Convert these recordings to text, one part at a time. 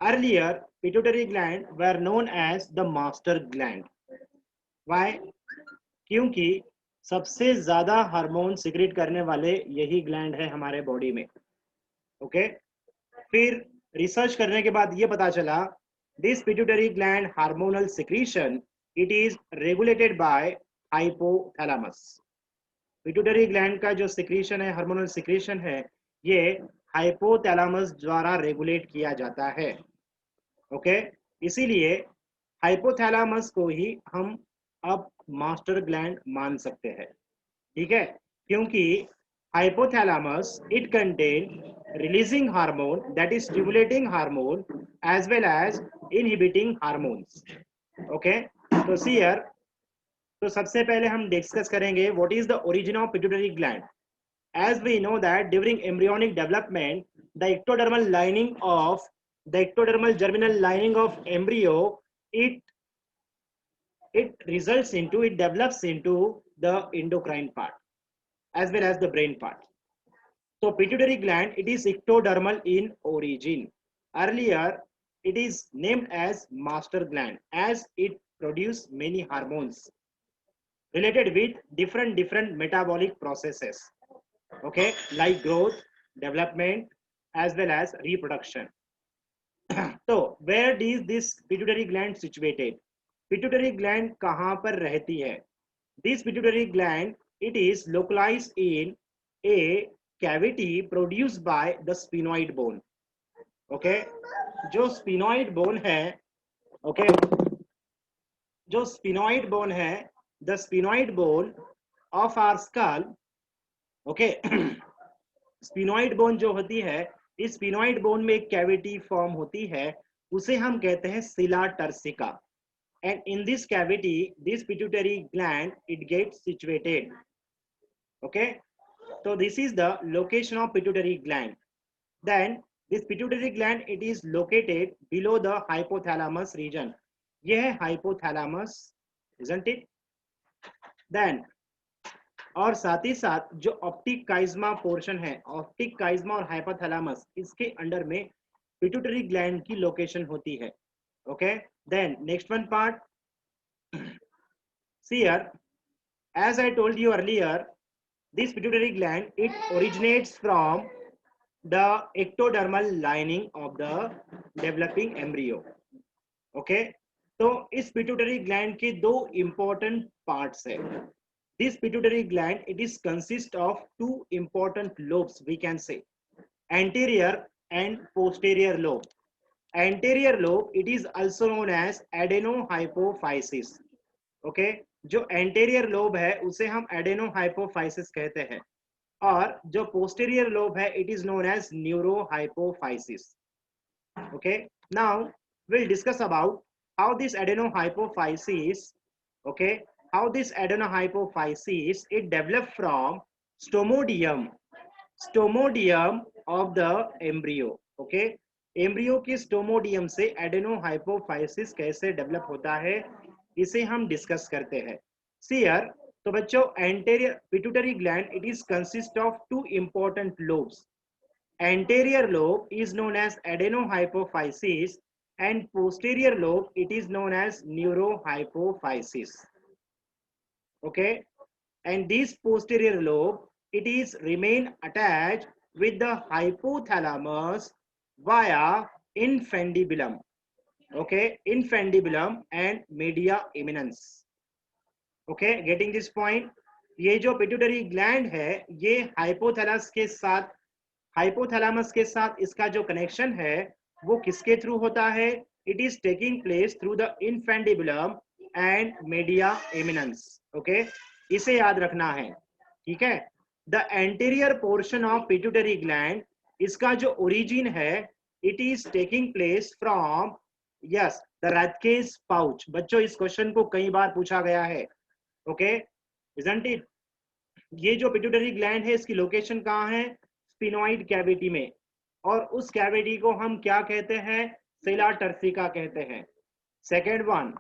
Earlier, pituitary gland were known as the master gland. Why? क्योंकि सबसे ज्यादा hormone secrete करने वाले यही ग्लैंड है हमारे बॉडी में. ओके. फिर रिसर्च करने के बाद ये पता चला, this pituitary gland hormonal secretion it is regulated by hypothalamus. Pituitary gland का जो सिक्रीशन है, हार्मोनल सिक्रीशन है, ये हाइपोथैलेमस द्वारा रेगुलेट किया जाता है. ओके. इसीलिए हाइपोथैलेमस को ही हम अब मास्टर ग्लैंड मान सकते हैं. ठीक है. क्योंकि hypothalamus it contain releasing hormone, that is stimulating hormone, as well as inhibiting hormones. Okay. तो here, तो सबसे पहले हम डिस्कस करेंगे what is the origin of pituitary gland. As we know that during embryonic development, the ectodermal germinal lining of embryo, it it develops into the endocrine part as well as the brain part. So pituitary gland, it is ectodermal in origin. Earlier, it is named as master gland as it produces many hormones related with different metabolic processes. Okay, like growth, development, as well as reproduction. So where is this pituitary gland situated? Pituitary gland कहाँ पर रहती है? This pituitary gland, it is localized in a cavity produced by the sphenoid bone. Okay, जो sphenoid bone है, okay, जो sphenoid bone है, the sphenoid bone of our skull, okay, sphenoid bone जो होती है, इस sphenoid bone में एक cavity form होती है, उसे हम कहते हैं सिला turcica. And in this cavity, this pituitary gland, it gets situated. Okay. So this is the location of pituitary gland. Then this pituitary gland, it is located below the hypothalamus region. यह है hypothalamus, isn't it? Then और साथ ही साथ जो optic काइज्मा portion है, optic काइज्मा और hypothalamus, इसके under में पिट्यूटरी ग्लैंड की लोकेशन होती है. Okay. Then next one part. See here, as I told you earlier, this pituitary gland, it originates from the ectodermal lining of the developing embryo. Okay. तो इस pituitary gland के दो important parts है. This pituitary gland, it is consist of two important lobes, we can say, anterior and posterior lobe. Anterior lobe, it is also known as adenohypophysis. Okay, जो anterior lobe है उसे हम adenohypophysis कहते हैं, और जो posterior lobe है it is known as neurohypophysis. Okay, now we'll discuss about how this adenohypophysis, okay, how this adenohypophysis it developed from stomodium of the embryo. Okay, embryo के stomodeum से एडेनोहाइपोफाइसिस कैसे डेवलप होता है, इसे हम डिस्कस करते हैं. सीयर, तो बच्चों anterior pituitary gland it is consist of two important lobes. Anterior lobe is known as adenohypophysis and posterior lobe it is known as neurohypophysis. Okay, and this posterior lobe it is remain attached with the hypothalamus via infundibulum. Okay, infundibulum and media eminence. Okay, getting this point. ये जो pituitary gland है ये hypothalamus के साथ इसका जो connection है वो किसके थ्रू होता है? It is taking place through the infundibulum and median eminence. Okay, इसे याद रखना है. ठीक है. The anterior portion of pituitary gland, इसका जो ओरिजिन है it is taking place from yes the Rathke's pouch. बच्चों इस क्वेश्चन को कई बार पूछा गया है. Okay, isn't it? ये जो पिट्यूटरी ग्लैंड है इसकी लोकेशन कहाँ है? स्पिनॉइड कैविटी में. और उस कैविटी को हम क्या कहते हैं? सेला टर्सिका कहते हैं. सेकेंड वन,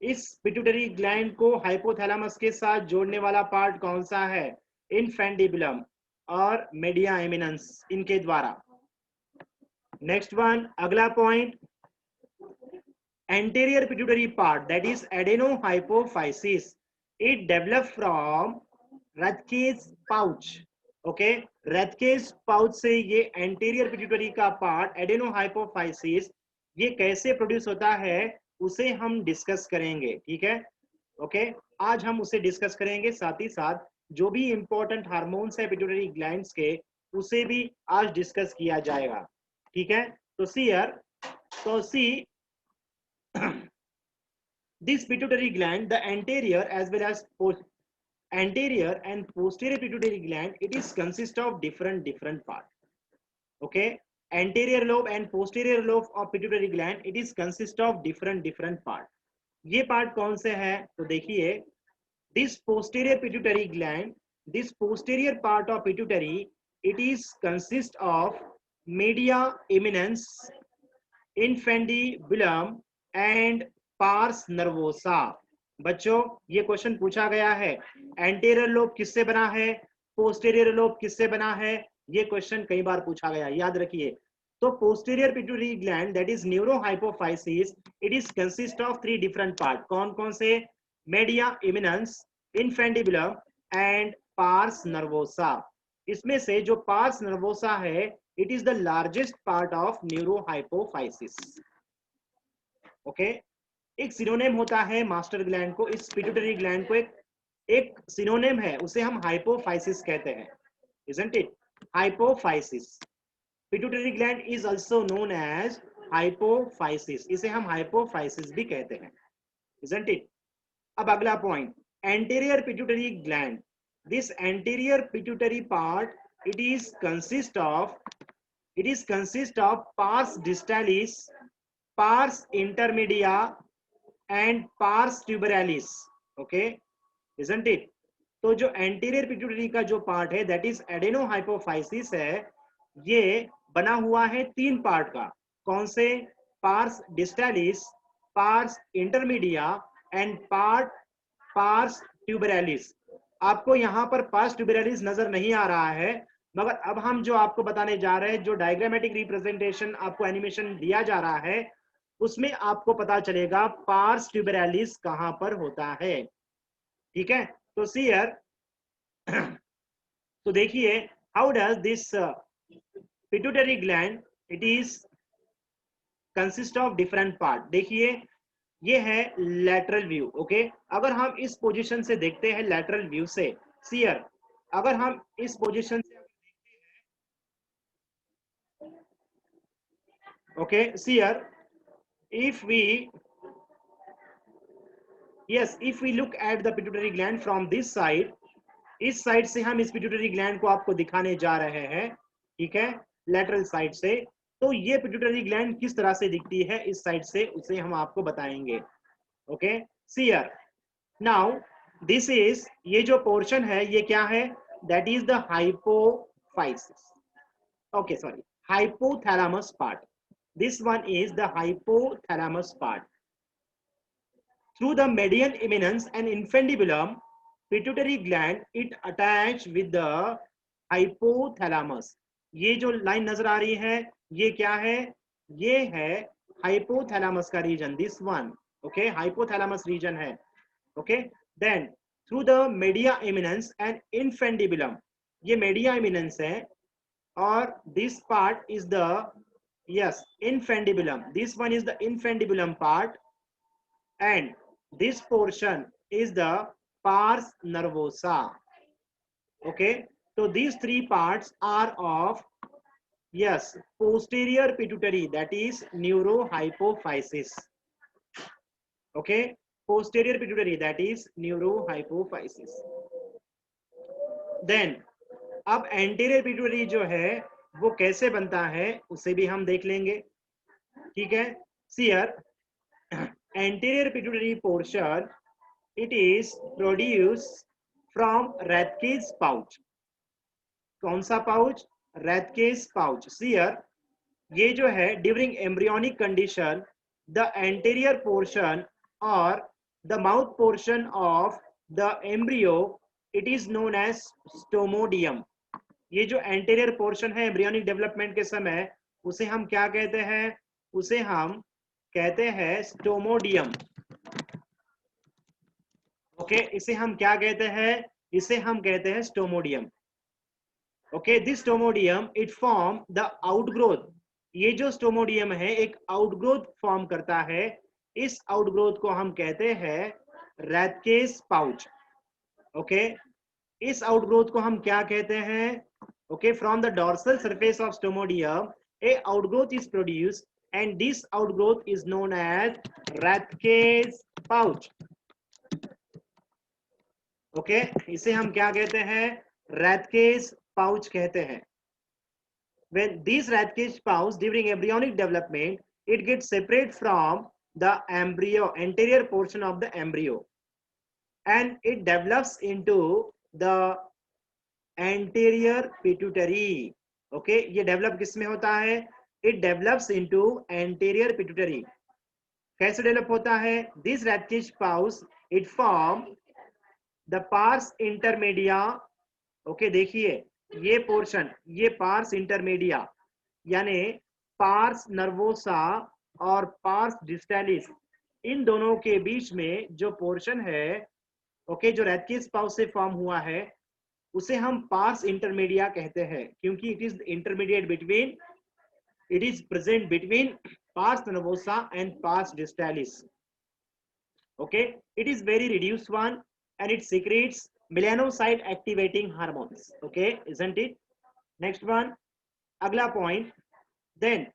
इस पिट्यूटरी ग्लैंड को हाइपोथैलेमस के साथ जोड़ने वाला पार्ट कौन सा है? इनफेंडिबुलम और मीडिया एमिनेंस, इनके द्वारा. नेक्स्ट वन, अगला point, anterior pituitary part, that is adenohypophysis, it developed from Rathke's pouch. Okay, Rathke's pouch से ये anterior pituitary का पार्ट adenohypophysis ये कैसे प्रोड्यूस होता है उसे हम डिस्कस करेंगे, ठीक है। ओके, आज हम उसे डिस्कस करेंगे, साथ ही साथ जो भी इंपॉर्टेंट हार्मोन्स है पिट्यूटरी ग्लैंड्स के उसे भी आज डिस्कस किया जाएगा, ठीक है। तो सी हियर, तो सी this pituitary gland, the anterior as well as anterior and posterior pituitary gland, it is consist of different part. Okay, anterior lobe and posterior lobe of pituitary gland, it is consist of different part. ये part कौन से हैं तो देखिए, this posterior pituitary gland, this posterior part of pituitary, it is consist of media eminence, infundibulum and pars nervosa. बच्चों ये question पूछा गया है, एंटीरियर लोब किससे बना है, पोस्टीरियर लोब किससे बना है, ये क्वेश्चन कई बार पूछा गया, याद रखिए। तो posterior pituitary gland that is neurohypophysis, it is consist of 3 different part. कौन कौन से, median eminence, infundibulum and pars nervosa. इसमें से जो पार्स नर्वोसा है, it is the largest part of neurohypophysis. Okay, एक सिनोनिम होता है मास्टर ग्लैंड को, इस पिट्यूटरी ग्लैंड को एक सिनोनिम है, उसे हम हाइपोफाइसिस कहते हैं, isn't it? Hypophysis, pituitary gland is also known as hypophysis, इसे हम हाइपोफाइसिस भी कहते हैं, isn't it? अब अगला point, anterior pituitary gland, this anterior pituitary part, it is consist of pars distalis, pars intermedia and pars tuberalis. Okay, isn't it? तो जो anterior pituitary का जो पार्ट है दैट इज एडेनोहाइपोफाइसिस है, ये बना हुआ है 3 पार्ट का। कौन से, pars distalis, pars intermedia and pars tuberalis. आपको यहाँ पर पार्स ट्यूबरालिस नजर नहीं आ रहा है, मगर अब हम जो आपको बताने जा रहे हैं, जो डायग्रामेटिक रिप्रेजेंटेशन आपको एनिमेशन दिया जा रहा है, उसमें आपको पता चलेगा पार्स ट्यूबरालिस कहां पर होता है, ठीक है। तो सी हियर, तो देखिए, how does this pituitary gland, it is consist of different part. देखिए, ये है लैटरल व्यू। ओके, अगर हम इस पोजीशन से देखते हैं लैटरल व्यू से, सी हियर, अगर हम इस पोजीशन से okay, see here, if we look at the pituitary gland from this side, इस साइड से हम इस पिट्यूटरी ग्लैंड को आपको दिखाने जा रहे हैं, ठीक है, लेटरल साइड से। तो ये पिट्यूटरी ग्लैंड किस तरह से दिखती है इस साइड से, उसे हम आपको बताएंगे। Okay, see here, now this is, ये जो पोर्शन है ये क्या है, that is the hypophysis, okay sorry, hypothalamus part. This one is the hypothalamus part. Through the median eminence and infundibulum, pituitary gland, it attached with the hypothalamus. ये जो line नजर आ रही है, ये क्या है, ये है hypothalamus का reason, this one, okay, hypothalamus region है, okay. Then through the media eminence and infundibulum, ये media eminence है, और this part is the, yes, infundibulum, this one is the infundibulum part, and this portion is the pars nervosa. Okay, so these 3 parts are of, yes, posterior pituitary, that is neurohypophysis. Okay, posterior pituitary, that is neurohypophysis. Then अब anterior pituitary जो है वो कैसे बनता है उसे भी हम देख लेंगे, ठीक है। See here, anterior pituitary portion, it is produced from Rathke's pouch. कौन सा pouch, Rathke's pouch. See here, ये जो है during embryonic condition, the anterior portion or the mouth portion of the embryo, it is known as stomodium. ये जो anterior portion है embryonic development के समय, उसे हम क्या कहते हैं? उसे हम कहते हैं स्टोमोडियम। ओके, इसे हम क्या कहते हैं? इसे हम कहते हैं stomodeum. Okay, this stomodeum it form the outgrowth. ये जो स्टोमोडियम है एक आउटग्रोथ फॉर्म करता है। इस आउटग्रोथ को हम कहते हैं रैथकेस पाउच। ओके, इस आउटग्रोथ को हम क्या कहते हैं? Okay, from the dorsal surface of stomodeum a outgrowth is produced and this outgrowth is known as Rathke's pouch. Okay, इसे हम क्या कहते हैं? रैथकेस पाउच कहते हैं। When these Rathke's pouch during embryonic development, it gets separate from the embryo, anterior portion of the embryo, and it develops into the anterior pituitary. Okay, ये develop किसमें होता है? It develops into anterior pituitary. कैसे develop होता है? This Rathke's pouch it form the pars intermedia. Okay, देखिए ये portion, ये पार्स इंटरमीडिया यानी पार्स नर्वोसा और पार्स डिस्टालिस, इन दोनों के बीच में जो पोर्शन है, ओके, जो रैथकेस पाउच से फॉर्म हुआ है उसे हम पार्स इंटरमीडिया कहते हैं, क्योंकि it is intermediate between, it is present between pars nervosa and pars distalis. Okay, it is very reduced one and it secretes melanocyte activating hormones. Okay, isn't it? Next one, agla point. Then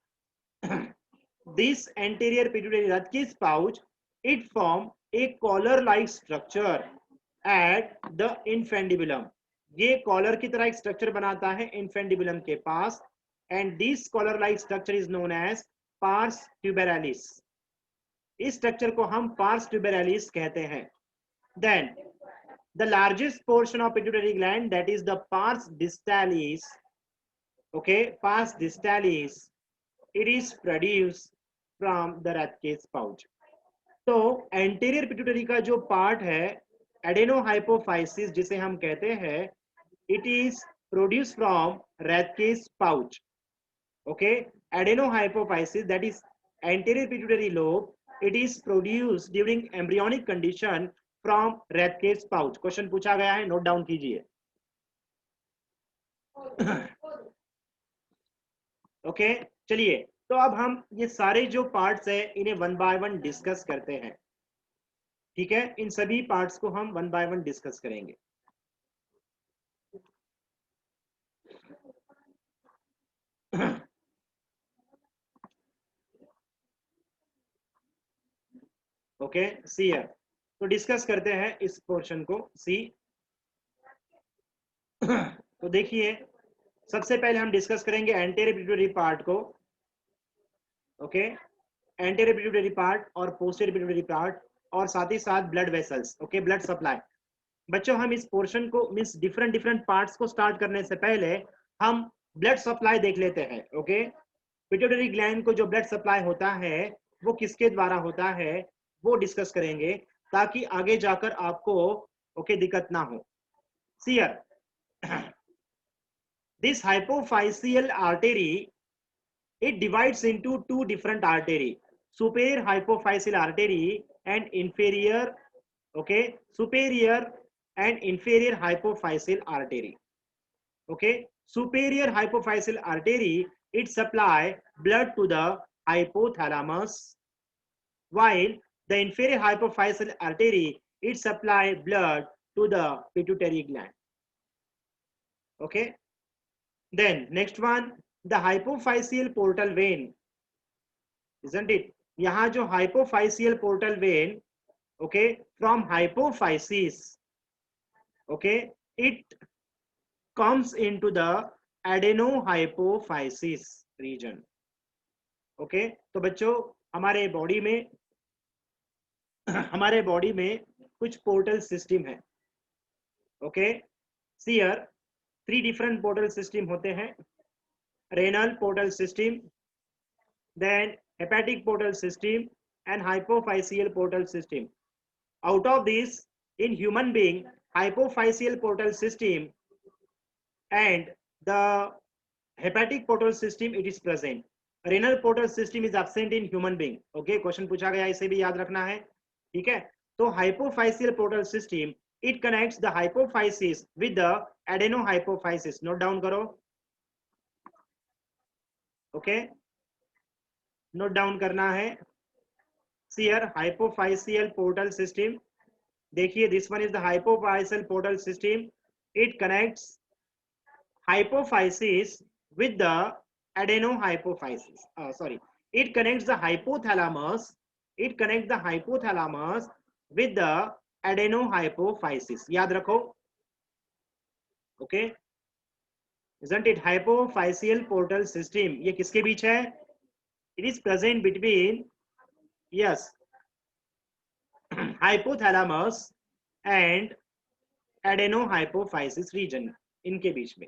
this anterior pituitary Rathke's pouch, it form a collar like structure at the infundibulum. ये collar की तरह एक structure बनाता है infundibulum के पास, and this collar like structure is known as pars tuberalis. इस structure को हम पार्स ट्यूबेरालिस कहते हैं. Then the largest portion of pituitary gland that is the pars distalis. Okay, pars distalis it is produced from the Rathke's pouch. तो anterior pituitary का जो part है adenohypophysis जिसे हम कहते हैं, it is produced from Rathke's pouch. Okay, adenohypophysis that is anterior pituitary lobe, it is produced during embryonic condition from Rathke's pouch. Question पूछा गया है, नोट डाउन कीजिए. ओके, चलिए तो अब हम ये सारे जो पार्ट्स है इन्हें वन बाय वन डिस्कस करते हैं. ठीक है, इन सभी पार्ट्स को हम वन बाय वन डिस्कस करेंगे. ओके, सी है, तो डिस्कस करते हैं इस पोर्शन को. सी, तो देखिए सबसे पहले हम डिस्कस करेंगे एंटीरियर पिट्यूटरी पार्ट को. ओके, एंटीरियर पिट्यूटरी पार्ट और पोस्टीरियर पिट्यूटरी पार्ट और साथ ही साथ blood vessels. Okay, blood supply. बच्चों हम इस पोर्शन को मींस डिफरेंट डिफरेंट पार्ट्स को स्टार्ट करने से पहले हम ब्लड सप्लाई देख लेते हैं. ओके, पिट्यूटरी ग्लैंड को जो ब्लड सप्लाई होता है वो किसके द्वारा होता है वो डिस्कस करेंगे, ताकि आगे जाकर आपको ओके दिक्कत ना हो. See here, this hypophyseal artery it divides into two different artery, superior hypophyseal artery and inferior, okay, superior and inferior hypophyseal artery. Okay, superior hypophyseal artery it supply blood to the hypothalamus, while the inferior hypophyseal artery it supply blood to the pituitary gland. Okay, then next one, the hypophyseal portal vein, isn't it? यहाँ जो hypophyseal portal vein, okay, from hypophysis, okay, it comes into the adenohypophysis region. Okay, तो बच्चों हमारे body में कुछ portal system है. Okay, सियर 3 different portal system होते हैं. Renal portal system, then hepatic portal system and hypophyseal portal system. Out of this, in human being hypophyseal portal system and the hepatic portal system it is present. Renal portal system is absent in human being. Okay, question पूछा गया, इसे भी याद रखना है, ठीक है। तो hypophyseal portal system, it connects the hypophysis with the adenohypophysis. Note down करो, ओके, नोट डाउन करना है। हियर हाइपोफाइसियल पोर्टल सिस्टम, देखिए this one is the hypophyseal portal system, it connects hypophysis with the adenohypophysis. Sorry, it connects the hypothalamus. It connects the hypothalamus with the adenohypophysis. याद रखो, okay? Isn't it hypophyseal portal system? ये किसके बीच है? It is present between, yes, hypothalamus and adenohypophysis region, इनके बीच में,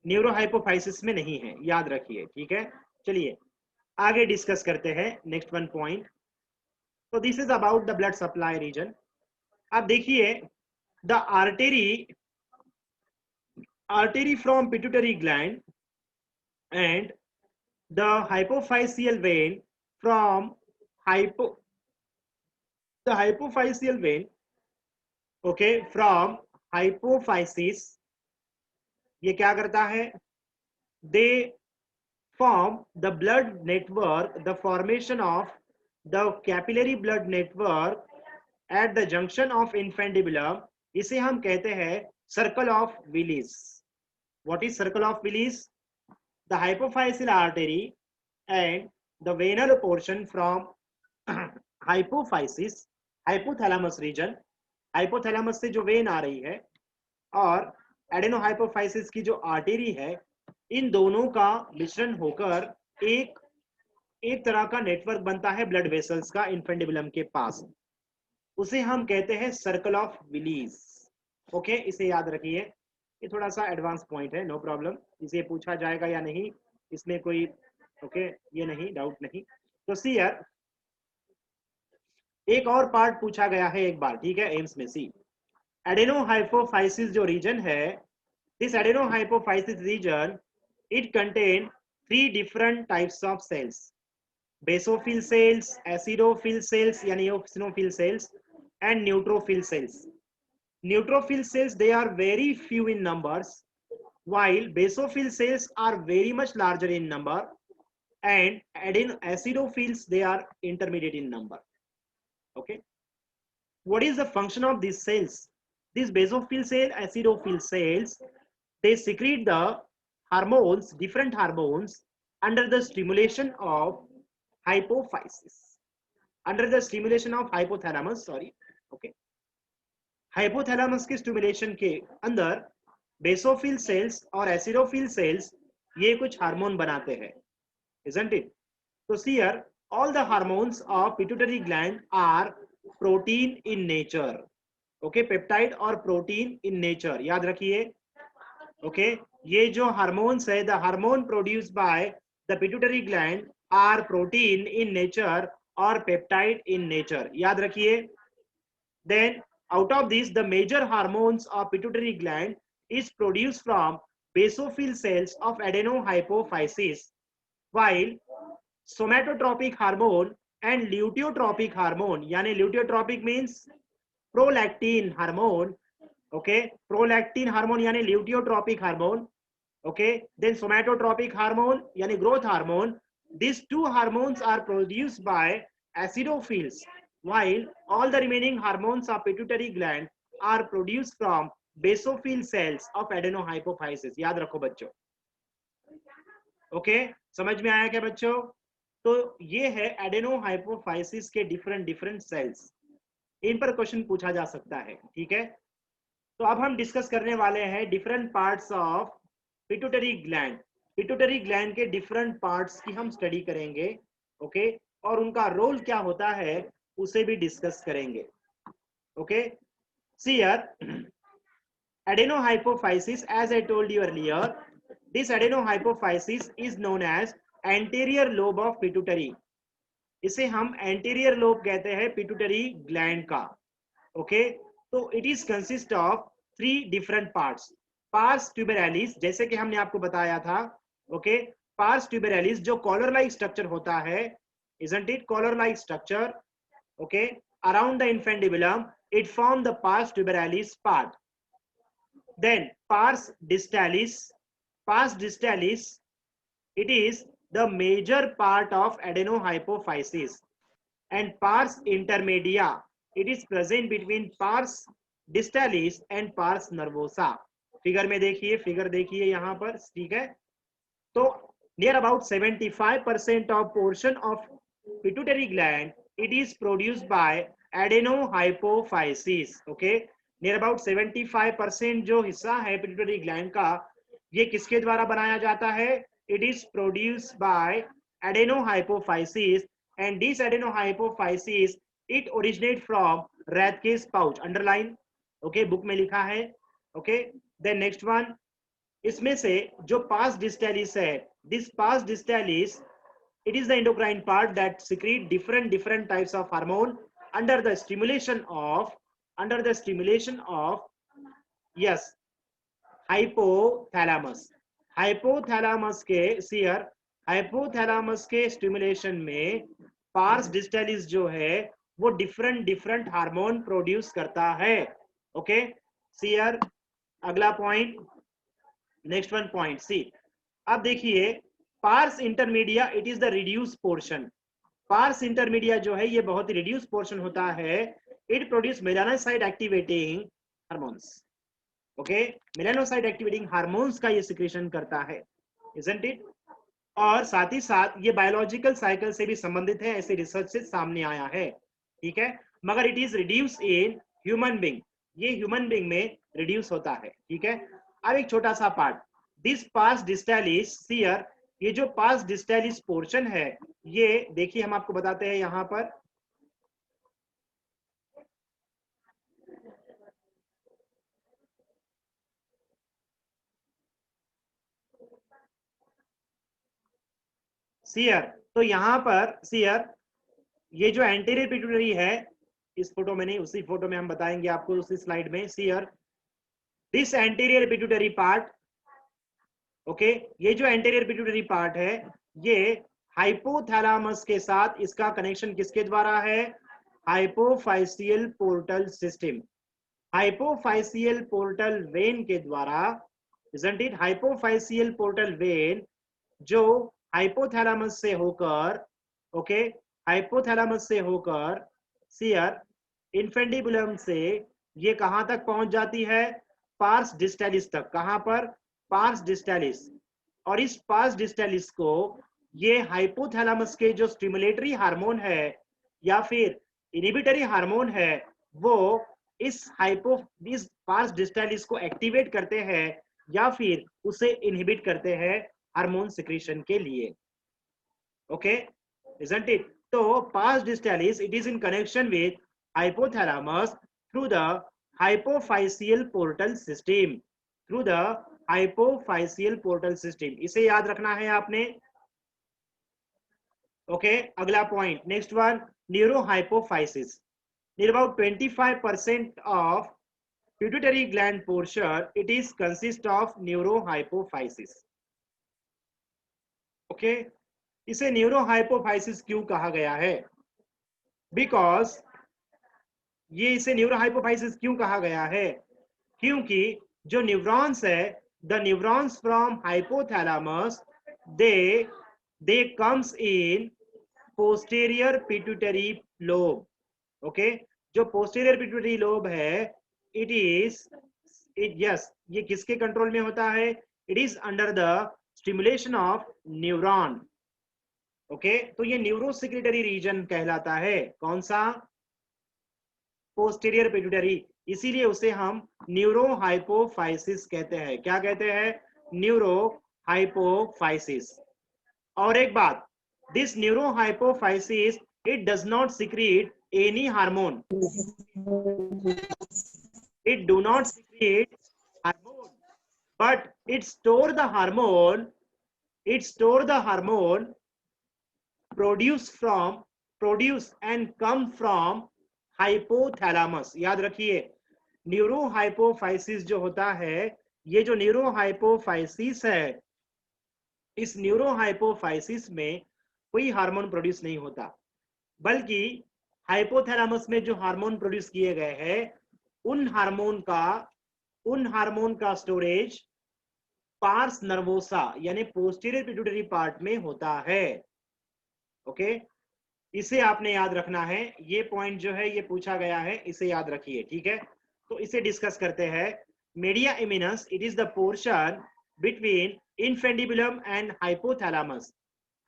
neurohypophysis में नहीं है, याद रखिए, ठीक है। चलिए आगे डिस्कस करते हैं नेक्स्ट वन पॉइंट। तो this is about the blood supply region. अब देखिए the artery from pituitary gland and the hypophyseal vein from hypophyseal vein, okay, from hypophysis, ये क्या करता है? दे form the blood network, the formation of the capillary blood network at the junction of infundibulum, इसे हम कहते हैं circle of Willis. What is circle of Willis? The hypophyseal artery and the venal portion from hypophysis, hypothalamus region, hypothalamus से जो when आ रही है और एडेनोहाइपोफाइसिस की जो आर्टेरी है, इन दोनों का मिश्रण होकर एक तरह का नेटवर्क बनता है ब्लड वेसल्स का इन्फेंडिबुलम के पास, उसे हम कहते हैं सर्कल ऑफ विलीज। ओके, इसे याद रखिए, ये थोड़ा सा एडवांस पॉइंट है, नो प्रॉब्लम, इसे पूछा जाएगा या नहीं इसमें कोई ओके ये नहीं, डाउट नहीं। तो सी यार, एक और पार्ट पूछा गया है एक बार, ठीक है, एम्स में। सी एडेनोहाइपोफाइसिस जो रीजन है, this एडेनोहाइपोफाइसिस reason, it contain 3 different types of cells: basophil cells, acidophil cells yani eosinophil cells, and neutrophil cells. Neutrophil cells, they are very few in numbers, while basophil cells are very much larger in number, and acidophils, they are intermediate in number. Okay, what is the function of these cells? These basophil cell, acidophil cells, they secrete the hormones, different hormones, under the stimulation of hypophysis, under the stimulation of hypothalamus, sorry, okay, hypothalamus के stimulation के अंदर basophil cells और acidophil cells ये कुछ hormone बनाते हैं, isn't it? So here all the hormones of pituitary gland are protein in nature, okay, peptide और protein in nature, याद रखिए, okay, ये जो हार्मोन्स है, the hormone produced by the pituitary gland are protein in nature और peptide in nature, याद रखिए। Then out of this the major hormones of pituitary gland is produced from basophil cells of adenohypophysis, while somatotropic hormone and luteotropic hormone, यानी luteotropic means prolactin hormone, okay, prolactin hormone yani luteotropic hormone, okay, then somatotropic hormone yani growth hormone, these two hormones are produced by acidophils, while all the remaining hormones of pituitary gland are produced from basophil cells of adenohypophysis, याद रखो बच्चों, okay, समझ में आया क्या बच्चों? तो ये है एडेनोहाइपोफाइसिस के डिफरेंट सेल्स, इन पर क्वेश्चन पूछा जा सकता है, ठीक है। तो अब हम डिस्कस करने वाले हैं different parts of pituitary gland. Pituitary gland के डिफरेंट पार्ट्स की हम स्टडी करेंगे, ओके, और उनका रोल क्या होता है उसे भी डिस्कस करेंगे, okay. See here adenohypophysis, as I told you earlier, this adenohypophysis is known as anterior lobe of pituitary, इसे हम anterior lobe कहते हैं पिट्यूटरी ग्लैंड का, ओके। तो it is consist of 3 different parts, pars tuberalis, जैसे कि हमने आपको बताया था, ओके, पार्स ट्यूबेरालिस जो कॉलर लाइक स्ट्रक्चर होता है, isn't it collar like structure, okay, around the infundibulum, it form the pars tuberalis part. Then pars distalis, it is the major part of adenohypophysis. And pars intermedia, it is present between pars distalis and pars nervosa. Figure में देखिए, figure देखिए यहाँ पर, ठीक है। तो near about 75% of portion of pituitary gland, it is produced by adenohypophysis. Okay, near about 75% जो हिस्सा है pituitary gland का, ये किसके द्वारा बनाया जाता है? It is produced by adenohypophysis, and this adenohypophysis it originate from Rathke's pouch. Underline, okay, book में लिखा है. Okay, then next one, इसमें से जो पास डिस्टेलिस है, this pass distalis, it is the endocrine part that secrete different types of hormone under the stimulation of yes, hypothalamus के सियर, hypothalamus के स्टिमुलेशन में पार्स डिस्टेलिस जो है वो डिफरेंट हार्मोन प्रोड्यूस करता है. ओके, सियर. अगला पॉइंट, नेक्स्ट वन पॉइंट सी. अब देखिए, pars intermedia, it is the reduce portion. Pars intermedia जो है ये बहुत ही रिड्यूस पोर्शन होता है. It produce melanocyte activating hormones. Okay, melanocyte activating hormones का ये सिक्रेशन करता है, इजंट इट? और साथ ही साथ ये बायोलॉजिकल साइकिल से भी संबंधित है, ऐसे रिसर्च से सामने आया है. ठीक है, मगर it is reduce in human being, ये ह्यूमन बीइंग में रिड्यूस होता है. ठीक है, अब एक छोटा सा part, this pars distalis see here, ये जो पार्स डिस्टेलिस पोर्शन है, ये देखिए हम आपको बताते हैं यहां पर. सियर, तो यहां पर सियर, ये जो एंटीरियर पिट्यूटरी है, इस फोटो में नहीं, उसी फोटो में हम बताएंगे आपको, उसी स्लाइड में. See here, this anterior pituitary part, okay, ये जो एंटीरियर पिट्यूटरी पार्ट है, ये हाइपोथैलामस के साथ, इसका कनेक्शन किसके द्वारा है? हाइपोफाइसियल पोर्टल सिस्टम, हाइपोफाइसियल पोर्टल वेन के द्वारा, isn't it? हाइपोफाइसियल पोर्टल वेन जो हाइपोथैलामस से होकर, ओके, हाइपोथैलामस से होकर सियर इन्फेंडिबुलम से ये कहां तक पहुंच जाती है? पार्स डिस्टेलिस तक. कहां पर? Pars distalis. और इस पार्स डिस्टेलिस को ये हाइपोथैलामस के जो स्टिमुलेटरी हार्मोन है या फिर इनहिबिटरी हार्मोन है, वो इस पार्स डिस्टेलिस को एक्टिवेट करते हैं या फिर उसे इनहिबिट करते हैं हार्मोन सिक्रीशन के लिए. Okay, isn't it? तो pars distalis, it is in connection with hypothalamus through the hypophyseal portal system, through the hypophyseal portal system. इसे याद रखना है आपने. ओके, अगला पॉइंट, next one, neurohypophysis. Near about 25% of pituitary gland portion, it is consist of neurohypophysis. Okay, इसे neurohypophysis क्यों कहा गया है? बिकॉज ये इसे न्यूरोहाइपोफाइसिस क्यों कहा गया है? क्योंकि जो न्यूरॉन्स है, the neurons from hypothalamus, they comes in posterior pituitary lobe. Okay, जो पोस्टीरियर पिट्यूटरी लोब है, इट यस, ये किसके कंट्रोल में होता है? It is under the stimulation of neuron. Okay, तो ये न्यूरोसेक्रेटरी रीजन कहलाता है. कौन सा? Posterior pituitary. इसीलिए उसे हम न्यूरोहाइपोफाइसिस कहते हैं. क्या कहते हैं? न्यूरोहाइपोफाइसिस. और एक बात, this neurohypophysis, it does not secrete any hormone. It do not secrete hormone, but it store the hormone. It store the hormone produce and come from hypothalamus. याद रखिए, न्यूरोहाइपोफाइसिस जो होता है, ये जो न्यूरोहाइपोफाइसिस है, इस न्यूरोहाइपोफाइसिस में कोई हार्मोन प्रोड्यूस नहीं होता, बल्कि हाइपोथैलेमस में जो हार्मोन प्रोड्यूस किए गए हैं उन हार्मोन का स्टोरेज पार्स नर्वोसा यानी पोस्टीरियर पिट्यूटरी पार्ट में होता है। ओके, इसे आपने याद रखना है, ये पॉइंट जो है ये पूछा गया है, इसे याद रखिए, ठीक है। तो इसे डिस्कस करते हैं। Median eminence, it is the portion between infundibulum and hypothalamus.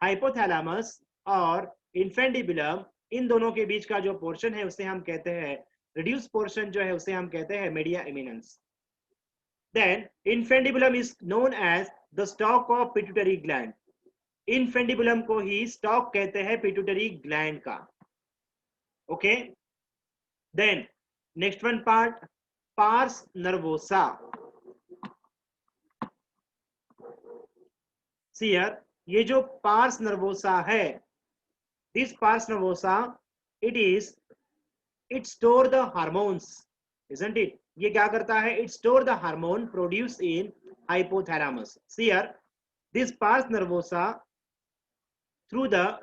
Hypothalamus और इन्फेंडिबुलम, इन दोनों के बीच का जो पोर्शन है उसे हम कहते हैं, रिड्यूस पोर्शन जो है उसे हम कहते हैं media eminence. Then infundibulum is known as the stalk of pituitary gland. Infundibulum को ही स्टॉक कहते हैं पिट्यूटरी ग्लैंड का। Okay, then next one part, pars nervosa. See here, ये जो पार्स नर्वोसा है, this pars nervosa, it store the hormones, isn't it? ये क्या करता है? It store the hormone produced in hypothalamus. See here, this pars nervosa through the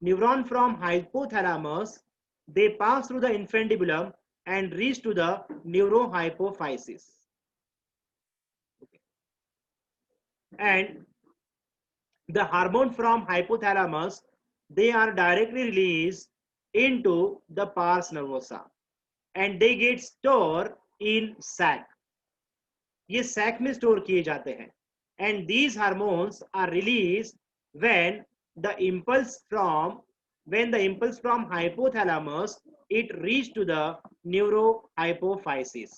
neuron from hypothalamus, they pass through the infundibulum and reach to the neurohypophysis. Okay. And the hormone from hypothalamus, they are directly released into the pars nervosa and they get stored in sac. ये sac में store किए जाते हैं, and these hormones are released when the impulse from hypothalamus it reach to the neurohypophysis.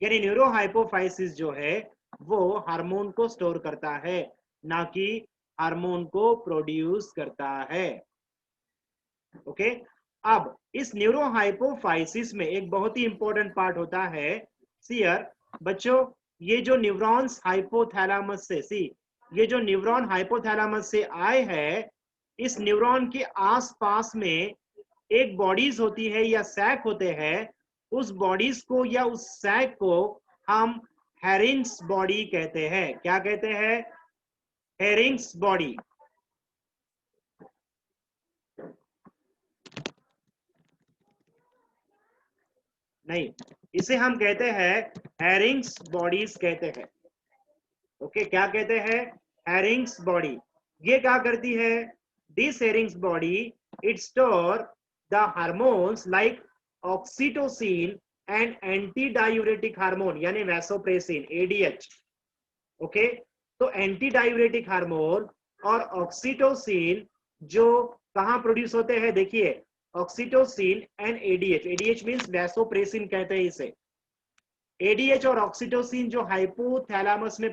यानी neurohypophysis जो है वो hormone को स्टोर करता है, ना कि हार्मोन को प्रोड्यूस करता है। ओके, अब इस न्यूरोहाइपोफाइसिस में एक बहुत ही इंपॉर्टेंट पार्ट होता है। सियर बच्चों, ये जो न्यूरॉन्स हाइपोथैलेमस से ये जो न्यूरॉन हाइपोथैलेमस से आए हैं, इस न्यूरॉन के आसपास में एक बॉडीज होती है या सैक होते हैं। उस बॉडीज को या उस सैक को हम हेरिंग्स बॉडी कहते हैं। क्या कहते हैं? Hering's body. नहीं, इसे हम कहते हैं हेरिंग्स बॉडीज कहते हैं। ओके, क्या कहते हैं? Hering's body. ये क्या करती है? This Hering's body it store the hormones like oxytocin and anti diuretic hormone यानी वैसोप्रेसिन, एडीएच। ओके, तो एंटी डायूरेटिक हार्मोन और ऑक्सीटोसिन जो कहां प्रोड्यूस होते हैं? देखिए, oxytocin and ADH, ADH means vasopressin कहते हैं इसे। एडीएच और ऑक्सीटोसिन जो हाइपोथैलेमस में